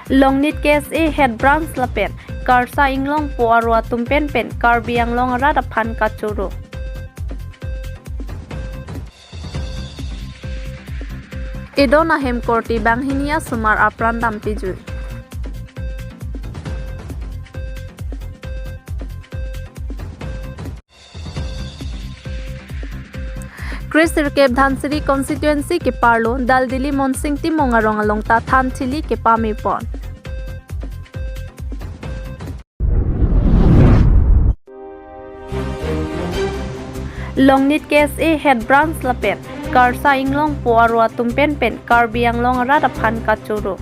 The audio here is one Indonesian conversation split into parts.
Longnit KSA head branch lapen karsa inglong po arwa tumpen pen karbiang long rada pan kachuro. Idona hem korti bang hinia sumar apran dampiju. Chris Sirkep Dhansiri constituency ke parlo dal dili monsing ti mongarong along ta than thili ke pami pon. Longnit KSA head branch lapen karsa inglong po arwa tumpen pen karbiang long rada pan kachuro.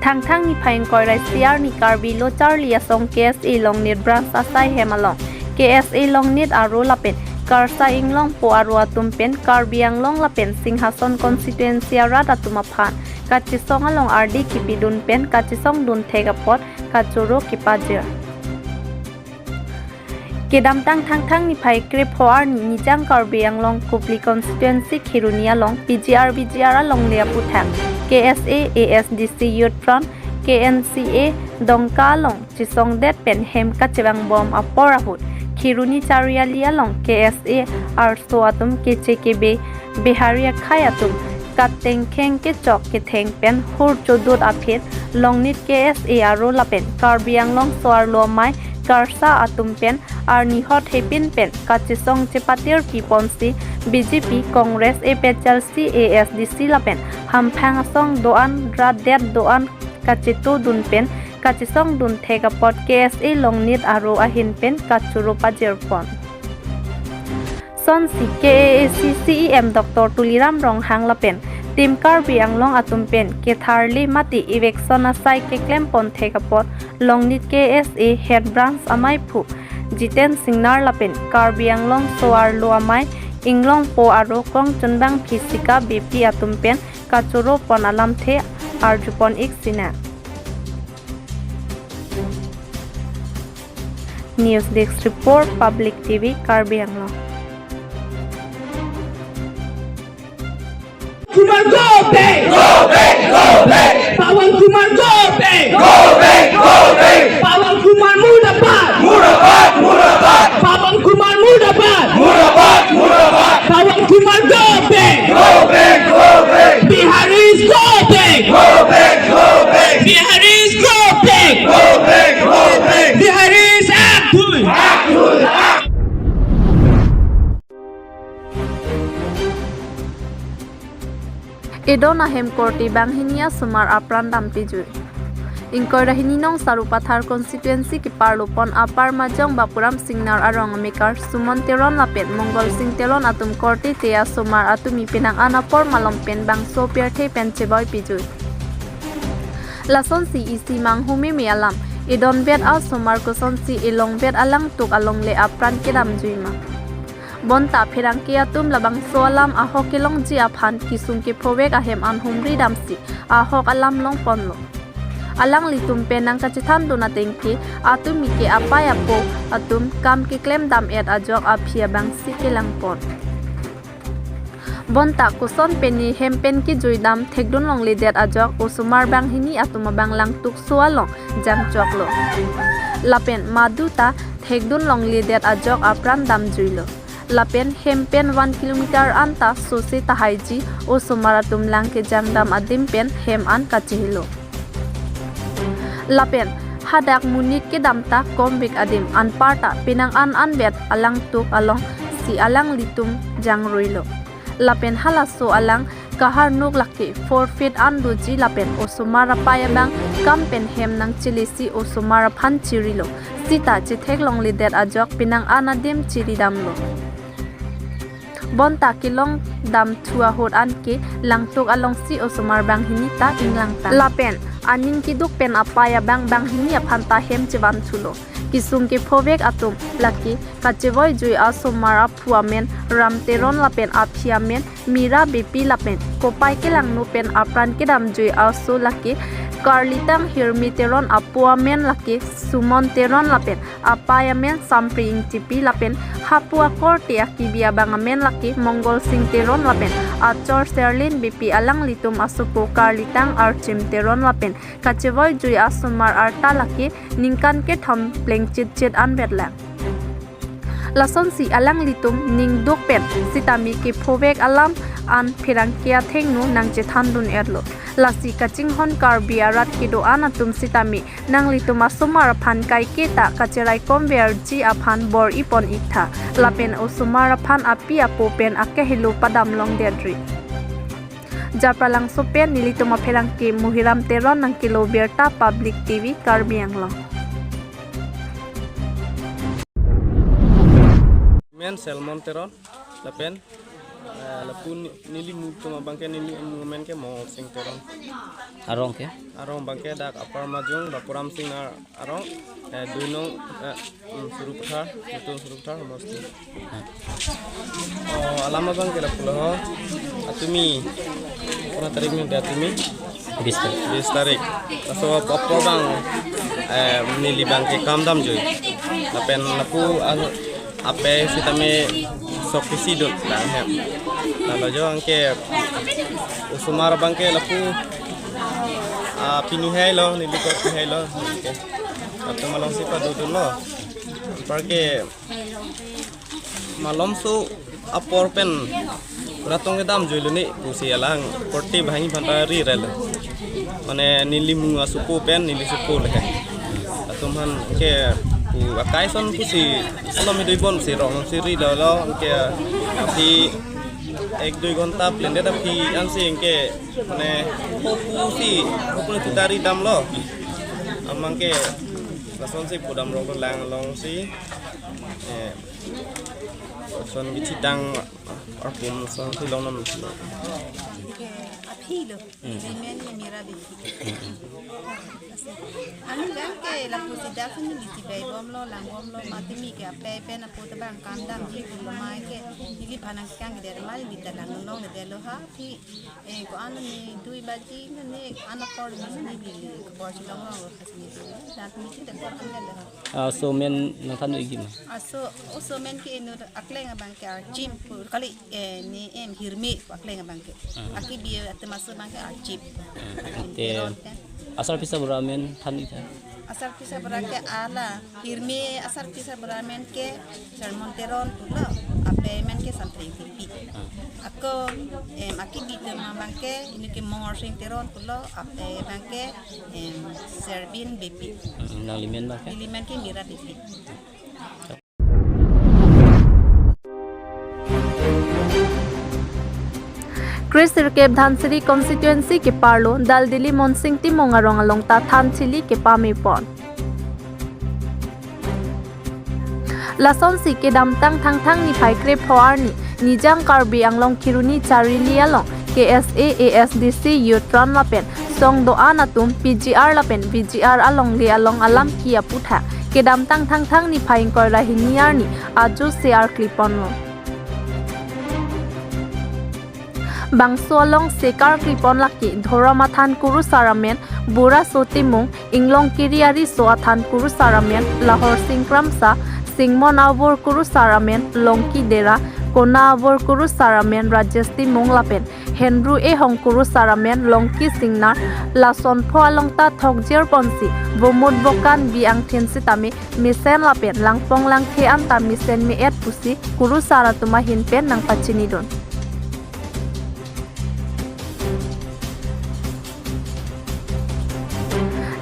Thang ni phaing koirai siar ni karbi lo charli asong KSA Longnit branch asai hemalong KSA Longnit aro lapen karsa inglong po arwa tumpen karbiang long lapen Singhason constituency rada tumaphan kachisong along RD kipidun pen kachisong dun thegapot kachuro kipajir. Kedam thang ni phai krip hoar ni jang karbiang long kupli constituency khirunia long BGR long lea puthang KSA ASDC Youth Front KNCA dongka long chisong det pen hem kachewang bom aporahut khiruni charialia long KSA arso atum kechekebe biharia khayatum kateng kheng ke chok ke theng pen hur chodot aphet longnit KSA aro lapen karbiang long soar lo mai karsa atum pen arni hot hepin pen kachisong chepatir piponsi BJP Congress APHLC ASDC lapen hamphang song doan radet doan kachitu dun pen kachisong dun thegapot KSA Longnit aro ahin pen kachuro pajirpon son CKAACCEM Dr. Tuliram Ronghang lapen tim karbiang long atum pen ketharli mati election asai ke klempon thegapot Longnit KSA head branch amai phu Jiten Singnar lapen karbiang long soar lo amai inglong po aro kong chunbang fisika BP atum pen kachuro pon alam the arjupon iksina. News Desk Report Public TV Karbiang Long. Kumar go back! Go back! Go back! Pawan Kumar go back! Go back! Go back! Pawan Kumar murabad! Murabad! Murabad! Pawan Kumar murabad! Murabad! Murabad! Pawan Kumar go back! Go back! Go back! Biharis go back! Go back! Go back! Biharis go back! Go back! Go back! Biharis Abdul! Abdul! Idona hem korti bang hinia sumar apran dampiju. Ingkoi rahini nong Sarupathar constituency ki parlopon apar majong bapuram singnar arong amikar sumon teron lapet Mongol sing teron atum korti teya sumar atumi pinang anapor malompen bang sopiar the pencheboy piju. Lason si isi mang humi mialam idon bet al sumar kuson si ilong bet alang tuk along le apran kedam juima. Bonta phirang kia tum labang soalam ahok kilong ji aphan kisung ke phowek ahem an humri damsi ahok alam long ponlo alang litum penang kachithan duna tengki atum mike apaya po atum kam ki klem dam et ajok aphia bang sikelang pon bonta kuson peni hempen ki juidam thekdun long lidet ajok usumar bang hini atuma bang lang tuk sualong jang choklo lapen maduta thekdun long lidet ajok apran dam juilo lapen hempen 1 kilometer anta sosi tahaiji o sumaratum lang ke jangdam adim pen hem an kachihilo lapen hadak munit ke damta kombik adim an parta pinang an bet alang tuk along si alang litum jang roilo lapen halaso alang kahar nuk laki 4 feet an duji lapen o sumara payabang kampen hem nang chilisi o sumara phan chirilo sita chithek long lidet ajok pinang anadim chiridamlo bonta kilong dam thua hot an ke langtuk along si osumar bang hinita inglang ta lapen anin ki duk pen apaya bang hini aphanta hem chiban thulo kisung ke phowek atum laki kacheboy jui asumar aphuamen ramteron lapen aphiamen mira BP lapen kopai ke lang nu pen apran ke dam jui asu laki Karlitang hirmi teron apuamen laki sumon teron lapen apayamen sampring tipi lapen hapua korte akibia bangamen laki Mongol sing teron lapen achor serlin BP alang litum asupu Karlitang archim teron lapen kachevoy jui asumar arta laki ningkan ke tham pleng chit anbetlang lason si alang litum ning dokpen sitami ki phobek alam an phirangkia thengnu nangche thandun erlo lasi kaching hon karbi arat kido anatum sitami nang litum asumar phan kai keta kacherai komber ji aphan bor ipon ikha lapen osumar phan api apopen akehilu padam long dedri japralang sopen nilituma pherangki muhiram teron nang kilo berta public TV Karbi Anglong men salmon teron lapen lapun nili mutuma bangke nili men ke mo sing teron arong bangke dak apar majung bapuram sing arong duinong surupthar masti alama bangke lapulo atumi pura tarik ni datumi 20 tarik so apa bang nili bangke kamdam joy lapen lapu ape sitame sokisi dot lang hem lalu jo angke usumar bangke lapu pinu hai lo niliko hai lo atau malam sipa dudun lo perke malam su apor pen ratong gedam joilu ni busi alang porti bahangi bantari rel mane nilimu asuku pen nilisuku leh atau man ke akai son pusi selom hidup bon si rong siri lo ke api ek 2 घंटा blended api ansi ke mane pusi pusi tari dam lo amang ke lason si pudam rong lang long si son gitang arpum son si long nam Hilo, men mira de anu gan ke la pusida fini liti bay bomlo lang bomlo matimi ke ape pen apo tabang kandam ji lo mai ke ili panang kang de mal di dalang no de lo ha ti ko anu ni dui baji ne ana por ni bili ko bor si long lo khasni dat mi ti de ko kan so men nang than igi ma so men ke inu akleng abang ke jim kali ni em hirmi akleng abang ke aki bi atmasuk bang ke chip te asal pisa beramen than ita asal pisa berake ala hirmi asal pisa beramen ke sermon teron pula ape men ke sampai tipi ako aki bi te mangke ini ke mongor sing teron pula ape bangke serbin bepi nang limen ba ke limen ke mira bepi Chris Sirkep Dhansiri constituency ke parlo dal dili monsing ti mongarong along ta thanchili ke pami pon lason si ke damtang thang ni phai kre phawar ni nijang Karbi Anglong Kiruni Charili along KSA ASDC Yutron lapen song do anatum PGR lapen VGR along li along alam kia putha ke damtang thang ni phai kor la hiniar ni aju share clipon lo Bangsolong sekar kripon laki Dhoramathan kuru saramen Bura sotimung Inglong kiriari soathan kuru saramen Lahore singkramsa Singmon avor kuru saramen Longki dera Kona avor kuru saramen Rajesti mung lapen Henru e hong kuru saramen Longki singnar Lason pho alongta thokjer ponsi Bomod bokan biang thensi tami Misen lapen Langpong langke anta misen me et pusi Kuru saratuma hinpen nang pachinidon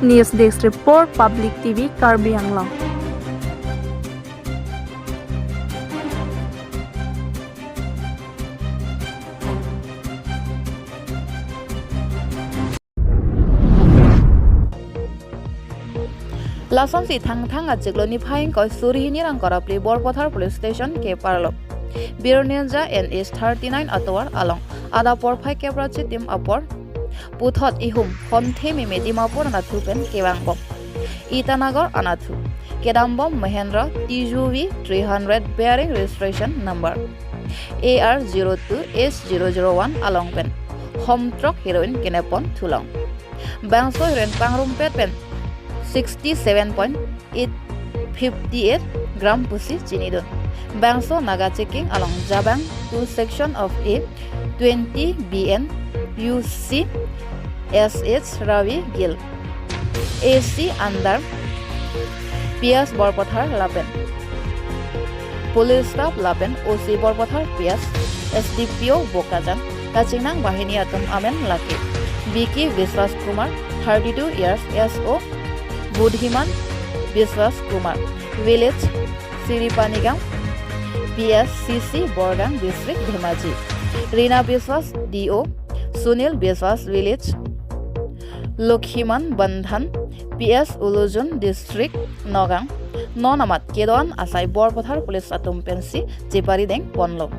News Desk Report Public TV Karbi Anglong Lason si thang ajikloni phaing koi suri nirang korapli Borpothar Police Station ke parlo Bir Ninja NS 39 atwar along ada por phai kebrachi tim apor Puthot ihum Honthe meme Dimapur anathu pen kewangbom Itanagar anathu Kedambom Mahendra TUV 300 bearing registration number AR02S001 along pen Home truck heroin kinepon thulong Bangso ren pangrum pet pen 67.858 gram pusi chinidun. Bangso naga checking along Jabang to section of A 20 BN UC SH Ravi Gill AC under PS Borpothar Lapen Police Staff Lapen OC Borpothar PS SDPO Bokajan Kachingnang Bahini Atom Amen Laki Biki Viswas Kumar 32 years SO Budhiman Viswas Kumar Village Siripanigam PSCC Borgang District Dhemaji Rina Viswas DO Sunil Viswas Village Lokhiman Bandhan PS Ulujun District Nogang Nonamat Kedon Asai Borpothar Police Atom Pensi Jepari Deng Ponlo